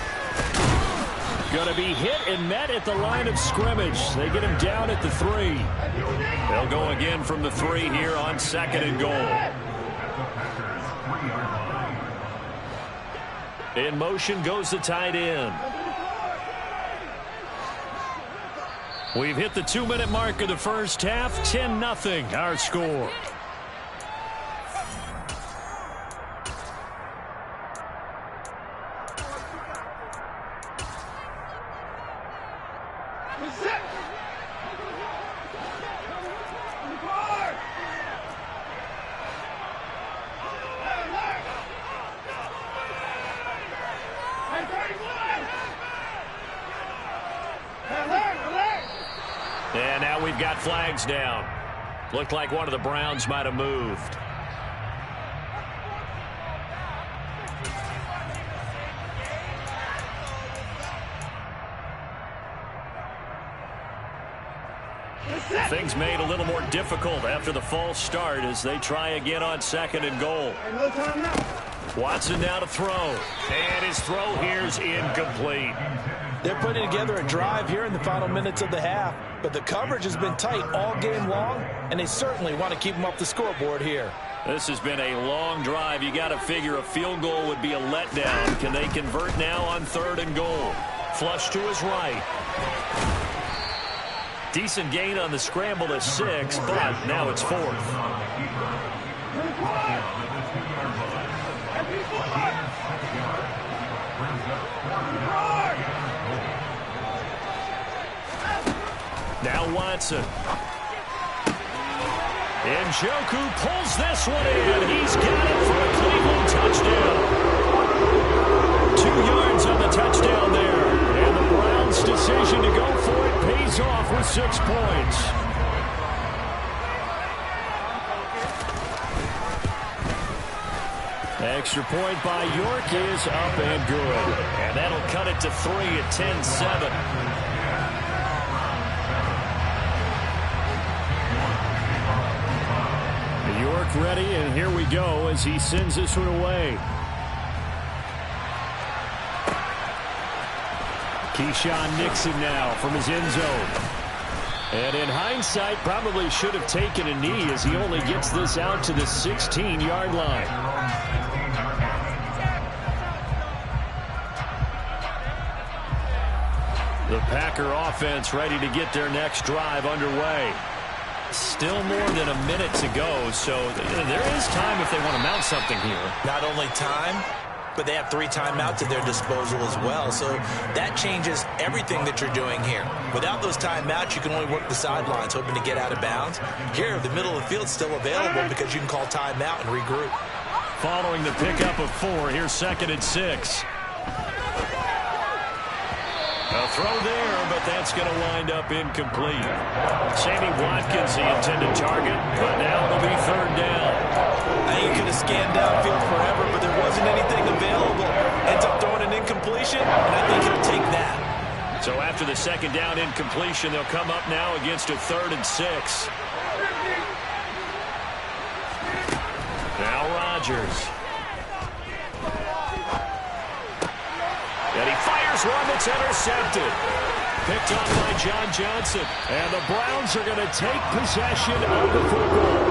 Going to be hit and met at the line of scrimmage. They get him down at the 3. They'll go again from the 3 here on 2nd and goal. In motion goes the tight end. We've hit the 2-minute mark of the first half. 10-0 our score. They've got flags down. Looked like one of the Browns might have moved. Things made a little more difficult after the false start as they try again on 2nd and goal. Watson now to throw. And his throw here is incomplete. They're putting together a drive here in the final minutes of the half, but the coverage has been tight all game long, and they certainly want to keep them up the scoreboard here. This has been a long drive. You got to figure a field goal would be a letdown. Can they convert now on 3rd and goal? Flush to his right. Decent gain on the scramble to 6, but now it's 4th. Now Watson. And Njoku pulls this one in. He's got it for a Cleveland touchdown. 2 yards on the touchdown there. And the Browns' decision to go for it pays off with 6 points. Extra point by York is up and good. And that'll cut it to 3 at 10-7. York ready, and here we go as he sends this one away. Keyshawn Nixon now from his end zone. And in hindsight, probably should have taken a knee as he only gets this out to the 16-yard line. The Packer offense ready to get their next drive underway. Still more than a minute to go, so there is time if they want to mount something here. Not only time, but they have 3 timeouts at their disposal as well, so that changes everything that you're doing here. Without those timeouts, you can only work the sidelines, hoping to get out of bounds. Here, the middle of the field's still available because you can call timeout and regroup. Following the pickup of 4, here's 2nd and 6. A throw there, but that's going to wind up incomplete. Sammy Watkins, the intended target, but now it'll be 3rd down. I think he could have scanned downfield forever, but there wasn't anything available. Ends up throwing an incompletion, and I think he'll take that. So after the 2nd down incompletion, they'll come up now against a 3rd and 6. Now Rodgers. And he fires one that's intercepted. Picked on by John Johnson. And the Browns are going to take possession of the football.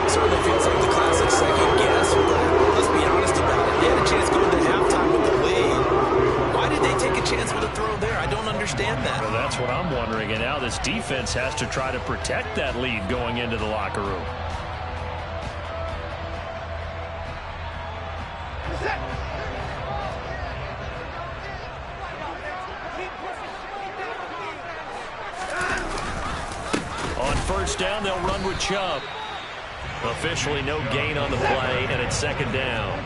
Certainly feels like the classic second guess, but let's be honest about it. They had a chance going to halftime with the lead. Why did they take a chance with a throw there? I don't understand that. Well, that's what I'm wondering. And now this defense has to try to protect that lead going into the locker room. First down, they'll run with Chubb. Officially no gain on the play, and it's 2nd down.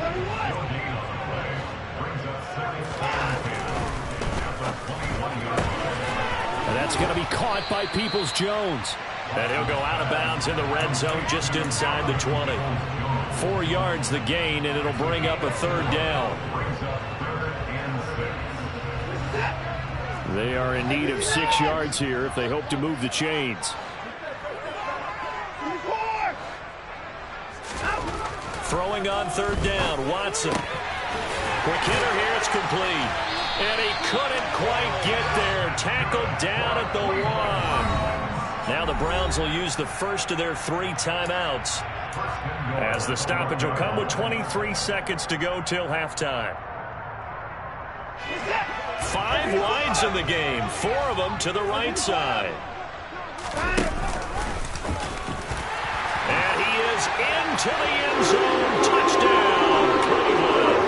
And that's going to be caught by Peoples-Jones. And he'll go out of bounds in the red zone just inside the 20. 4 yards the gain, and it'll bring up a 3rd down. They are in need of 6 yards here if they hope to move the chains. Throwing on 3rd down, Watson. Quick hitter here, it's complete. And he couldn't quite get there. Tackled down at the 1. Now the Browns will use the first of their 3 timeouts, as the stoppage will come with 23 seconds to go till halftime. 5 lines in the game, 4 of them to the right side. And he is into the end zone. Touchdown, Cleveland.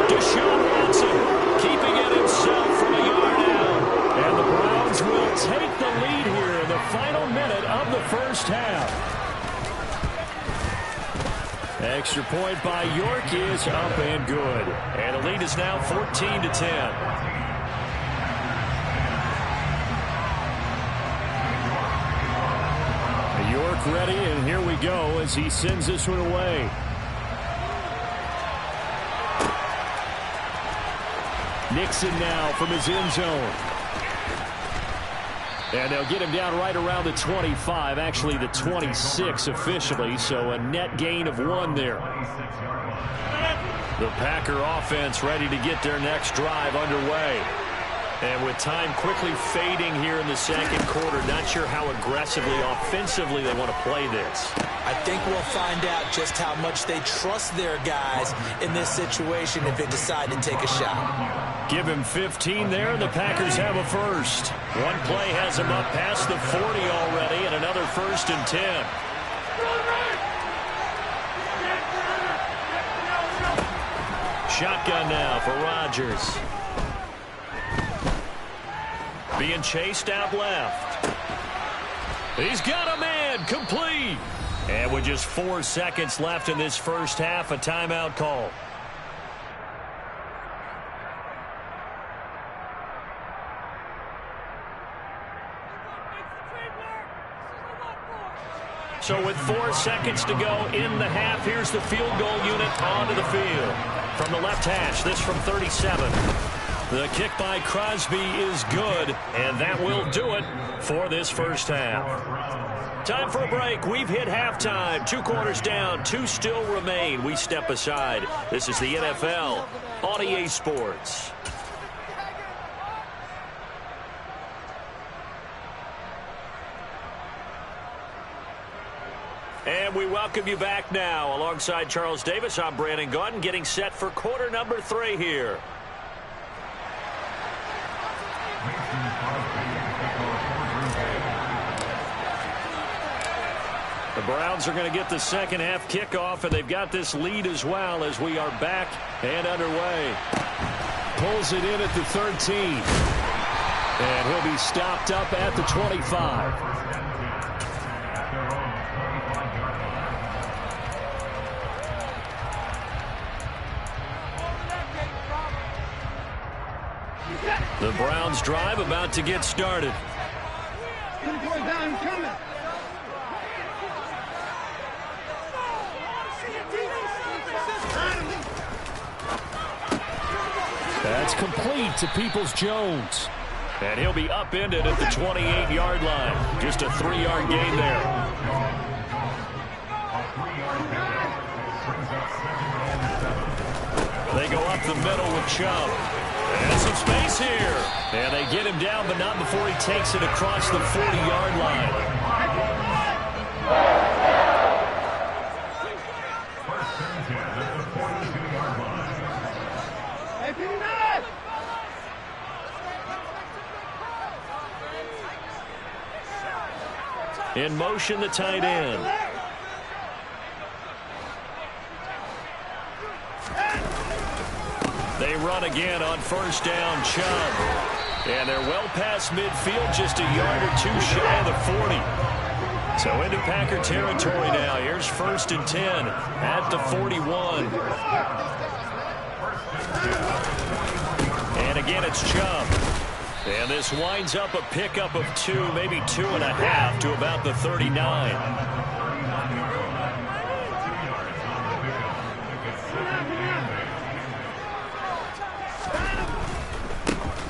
Deshaun Watson keeping it himself from a yard out. And the Browns will take the lead here in the final minute of the first half. Extra point by York is up and good. And the lead is now 14-10. Quarterback ready, and here we go as he sends this one away. Nixon now from his end zone. And they'll get him down right around the 25, actually the 26 officially, so a net gain of 1 there. The Packer offense ready to get their next drive underway. And with time quickly fading here in the second quarter, not sure how aggressively, offensively they want to play this. I think we'll find out just how much they trust their guys in this situation if they decide to take a shot. Give him 15 there, and the Packers have a first. One play has them up past the 40 already, and another 1st and 10. Shotgun now for Rodgers. Being chased out left. He's got a man, complete. And with just 4 seconds left in this first half, a timeout call. So with 4 seconds to go in the half, here's the field goal unit onto the field. From the left hash, this from 37. The kick by Crosby is good, and that will do it for this first half. Time for a break. We've hit halftime. 2 quarters down, 2 still remain. We step aside. This is the NFL on EA Sports. And we welcome you back now. Alongside Charles Davis, I'm Brandon Gaudin, getting set for quarter number 3 here. The Browns are going to get the second half kickoff, and they've got this lead as well as we are back and underway. Pulls it in at the 13. And he'll be stopped up at the 25. The Browns drive about to get started. That's complete to Peoples-Jones. And he'll be upended at the 28-yard line. Just a 3-yard gain there. They go up the middle with Chubb. And some space here. And they get him down, but not before he takes it across the 40-yard line. In motion, the tight end. They run again on first down, Chubb. And they're well past midfield, just a yard or 2 shy of the 40. So into Packer territory now. Here's 1st and 10 at the 41. And again, it's Chubb. And this winds up a pickup of 2, maybe 2.5 to about the 39.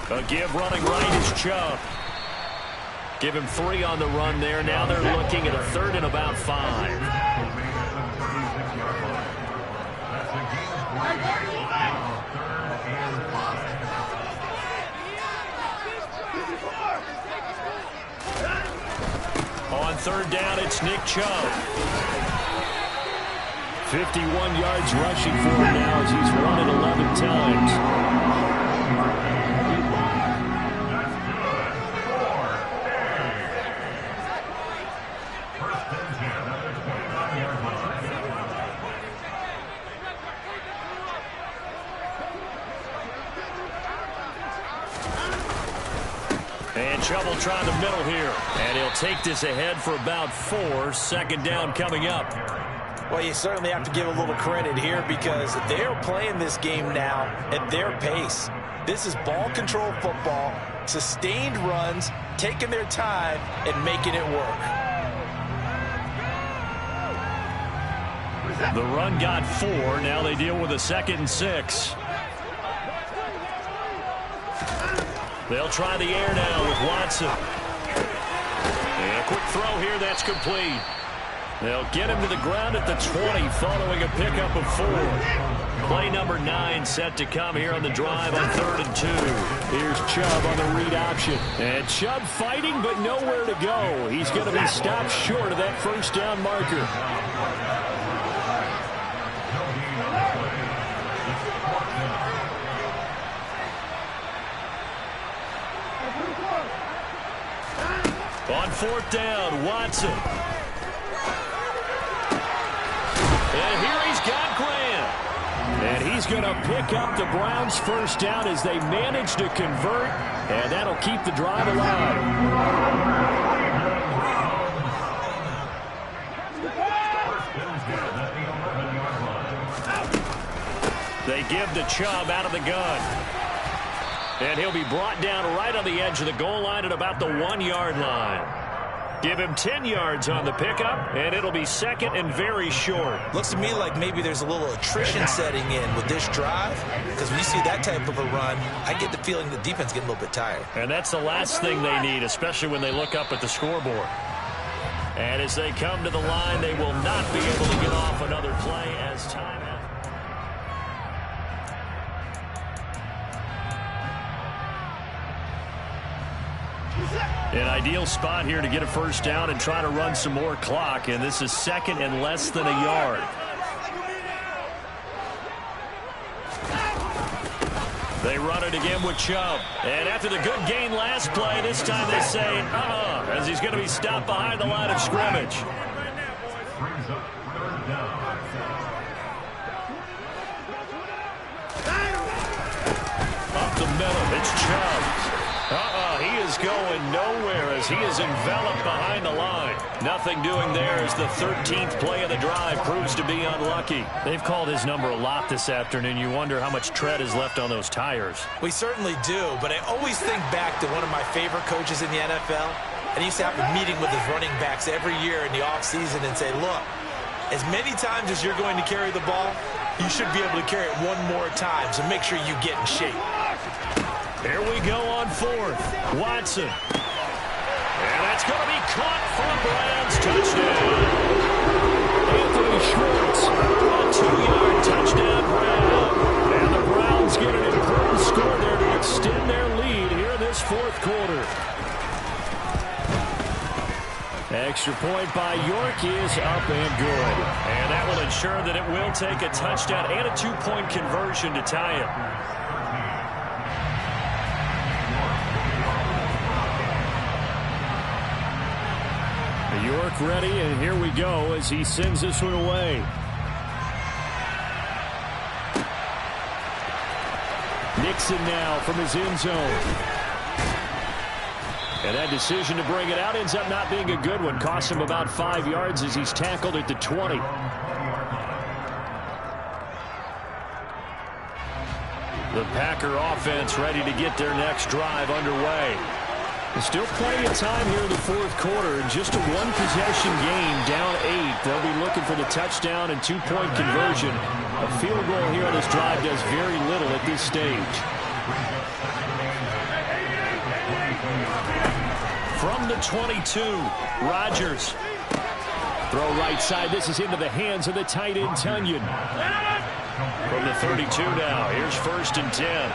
A give running right is Chubb. Give him 3 on the run there. Now they're looking at a 3rd and about 5. On 3rd down, it's Nick Chubb. 51 yards rushing for him now as he's run it 11 times. And Chubb will try the middle here. And he'll take this ahead for about 4. 2nd down coming up. Well, you certainly have to give a little credit here because they're playing this game now at their pace. This is ball control football, sustained runs, taking their time and making it work. The run got 4. Now they deal with a 2nd and 6. They'll try the air now with Watson. And a quick throw here, that's complete. They'll get him to the ground at the 20 following a pickup of 4. Play number 9 set to come here on the drive on 3rd and 2. Here's Chubb on the read option. And Chubb fighting but nowhere to go. He's going to be stopped short of that first down marker. On 4th down, Watson. And here he's got Grant. And he's going to pick up the Browns' first down as they manage to convert. And that'll keep the drive alive. They give to Chubb out of the gun. And he'll be brought down right on the edge of the goal line at about the 1-yard line. Give him 10 yards on the pickup, and it'll be 2nd and very short. Looks to me like maybe there's a little attrition setting in with this drive, because when you see that type of a run, I get the feeling the defense getting a little bit tired. And that's the last thing they need, especially when they look up at the scoreboard. And as they come to the line, they will not be able to get off another play as time has. An ideal spot here to get a first down and try to run some more clock, and this is 2nd and less than a yard. They run it again with Chubb. And after the good gain last play, this time they say, as he's going to be stopped behind the line of scrimmage. Up the middle, it's Chubb. He is going nowhere as he is enveloped behind the line. Nothing doing there as the 13th play of the drive proves to be unlucky. They've called his number a lot this afternoon. You wonder how much tread is left on those tires. We certainly do, but I always think back to one of my favorite coaches in the NFL. And he used to have a meeting with his running backs every year in the offseason and say, look, as many times as you're going to carry the ball, you should be able to carry it one more time, so make sure you get in shape. Here we go on 4th. Watson. And that's going to be caught for a Browns touchdown. Anthony Schwartz. A 2-yard touchdown Brown. And the Browns get an important score there to extend their lead here in this 4th quarter. Extra point by York is up and good. And that will ensure that it will take a touchdown and a 2-point conversion to tie it. York ready, and here we go as he sends this one away. Nixon now from his end zone. And that decision to bring it out ends up not being a good one. Costs him about 5 yards as he's tackled at the 20. The Packer offense ready to get their next drive underway. There's still plenty of time here in the 4th quarter. In just a 1-possession game, down 8. They'll be looking for the touchdown and 2-point conversion. A field goal here on this drive does very little at this stage. From the 22, Rodgers. Throw right side. This is into the hands of the tight end, Tunyon. From the 32 now, here's 1st and 10.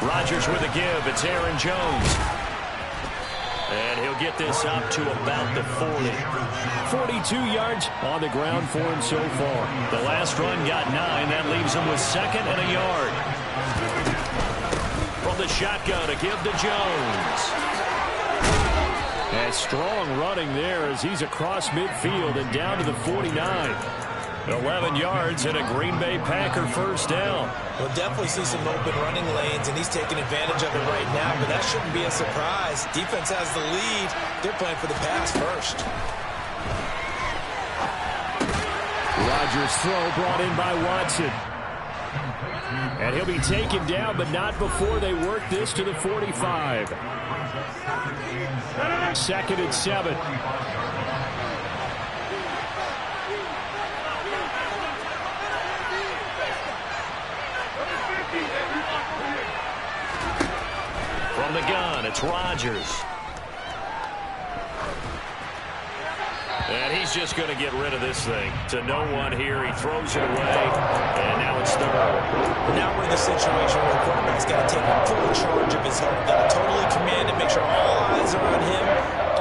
Rodgers with a give. It's Aaron Jones. And he'll get this up to about the 40. 42 yards on the ground for him so far. The last run got 9. That leaves him with 2nd and a yard. From the shotgun, a give to Jones. And strong running there as he's across midfield and down to the 49. 11 yards and a Green Bay Packer first down. We'll definitely see some open running lanes, and he's taking advantage of it right now, but that shouldn't be a surprise. Defense has the lead. They're playing for the pass first. Rodgers' throw brought in by Watson. And he'll be taken down, but not before they work this to the 45. 2nd and 7. It's Rodgers. And he's just going to get rid of this thing. To no one here. He throws it away. And now it's third. Now we're in the situation where the quarterback's got to take full charge of his health. Got to totally command it, make sure all eyes are on him.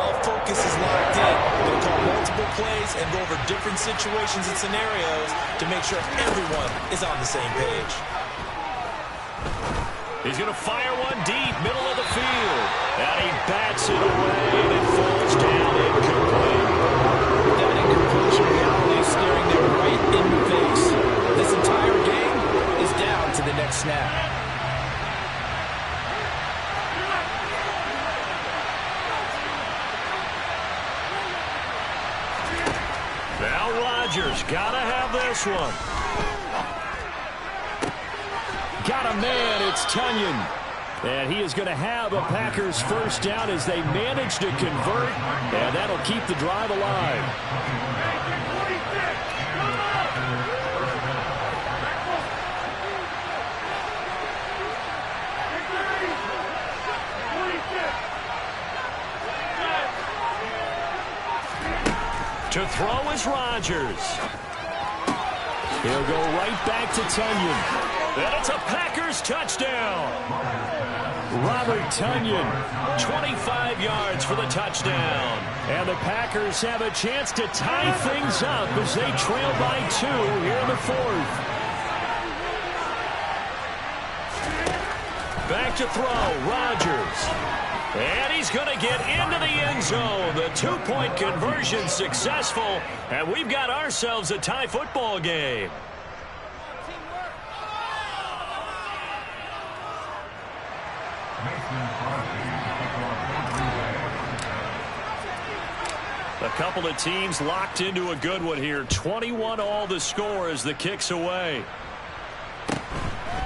All focus is locked in. Going to call multiple plays and go over different situations and scenarios to make sure everyone is on the same page. He's going to fire one deep, middle of the field. And he bats it away, and it falls down incomplete. That incompletion reality is staring them right in the face. This entire game is down to the next snap. Now Rodgers got to have this one. Got a man, it's Tunyon. And he is going to have a Packers first down as they manage to convert, and that'll keep the drive alive. To throw is Rodgers. He'll go right back to Tunyon. And it's a Packers touchdown. Robert Tunyon, 25 yards for the touchdown. And the Packers have a chance to tie things up as they trail by 2 here in the fourth. Back to throw, Rodgers. And he's going to get into the end zone. The 2-point conversion successful. And we've got ourselves a tie football game. A couple of teams locked into a good one here. 21-all the score as the kick's away.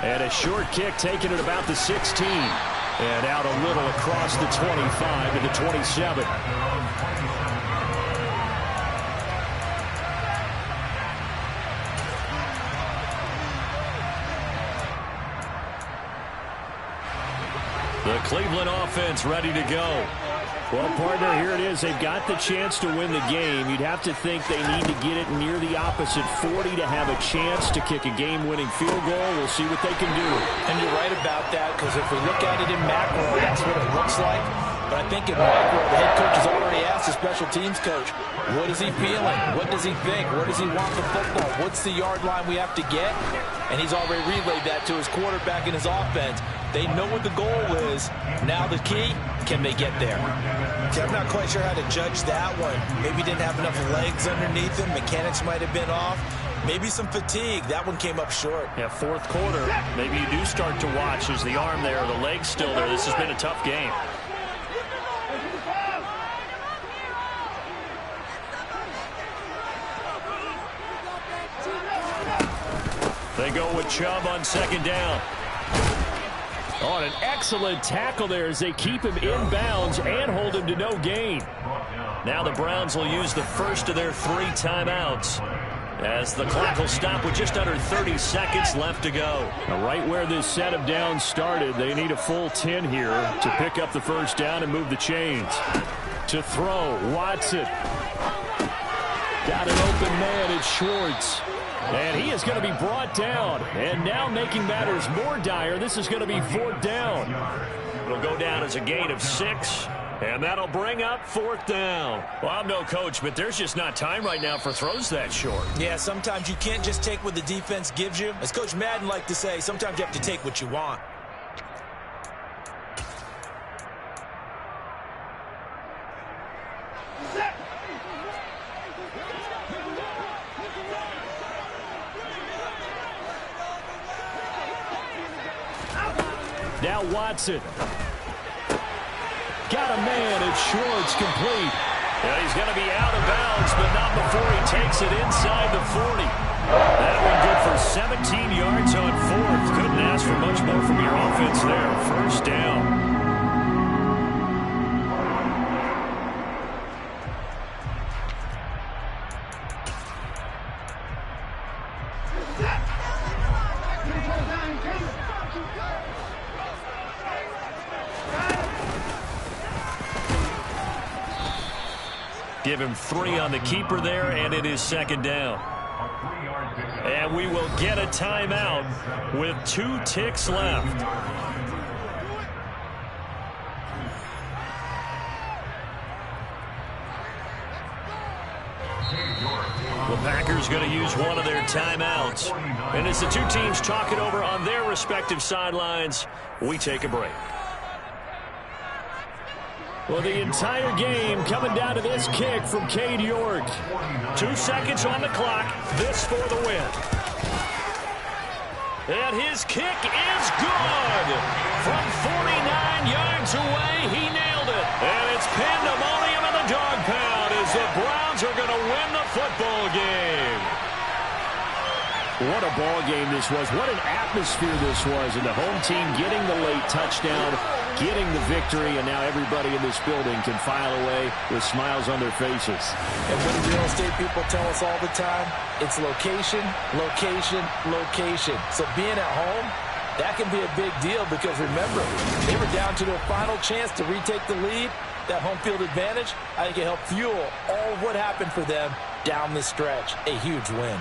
And a short kick taken at about the 16. And out a little across the 25 to the 27. The Cleveland offense ready to go. Well, partner, here it is. They've got the chance to win the game. You'd have to think they need to get it near the opposite 40 to have a chance to kick a game-winning field goal. We'll see what they can do. And you're right about that, because if we look at it in macro, that's what it looks like. But I think in micro, the head coach has already asked the special teams coach, what is he feeling? What does he think? Where does he want the football? What's the yard line we have to get? And he's already relayed that to his quarterback and his offense. They know what the goal is. Now the key, can they get there? Okay, I'm not quite sure how to judge that one. Maybe didn't have enough legs underneath him. Mechanics might have been off. Maybe some fatigue. That one came up short. Yeah, fourth quarter. Maybe you do start to watch. Is the arm there, the leg's still there? This has been a tough game. They go with Chubb on second down. Oh, and an excellent tackle there as they keep him in bounds and hold him to no gain. Now the Browns will use the first of their 3 timeouts as the clock will stop with just under 30 seconds left to go. Now, right where this set of downs started, they need a full 10 here to pick up the first down and move the chains. To throw, Watson. Got an open man, it's Schwartz. And he is going to be brought down. And now making matters more dire, this is going to be 4th down. It'll go down as a gain of 6. And that'll bring up 4th down. Well, I'm no coach, but there's just not time right now for throws that short. Yeah, sometimes you can't just take what the defense gives you. As Coach Madden liked to say, sometimes you have to take what you want. Now Watson. Got a man, it's Schwartz, complete. And he's going to be out of bounds, but not before he takes it inside the 40. That one good for 17 yards on 4th. Couldn't ask for much more from your offense there. First down. Give him 3 on the keeper there, and it is second down. And we will get a timeout with 2 ticks left. The Packers going to use one of their timeouts. And as the 2 teams talk it over on their respective sidelines, we take a break. Well, the entire game coming down to this kick from Cade York. 2 seconds on the clock. This for the win. And his kick is good. From 49 yards away, he nailed it. And it's pandemonium in the dog pound as the Browns are going to win the football game. What a ball game this was. What an atmosphere this was. And the home team getting the late touchdown, getting the victory, and now everybody in this building can file away with smiles on their faces. And what do real estate people tell us all the time? It's location, location, location. So being at home, that can be a big deal because remember, they were down to their final chance to retake the lead. That home field advantage, I think it helped fuel all of what happened for them down the stretch. A huge win.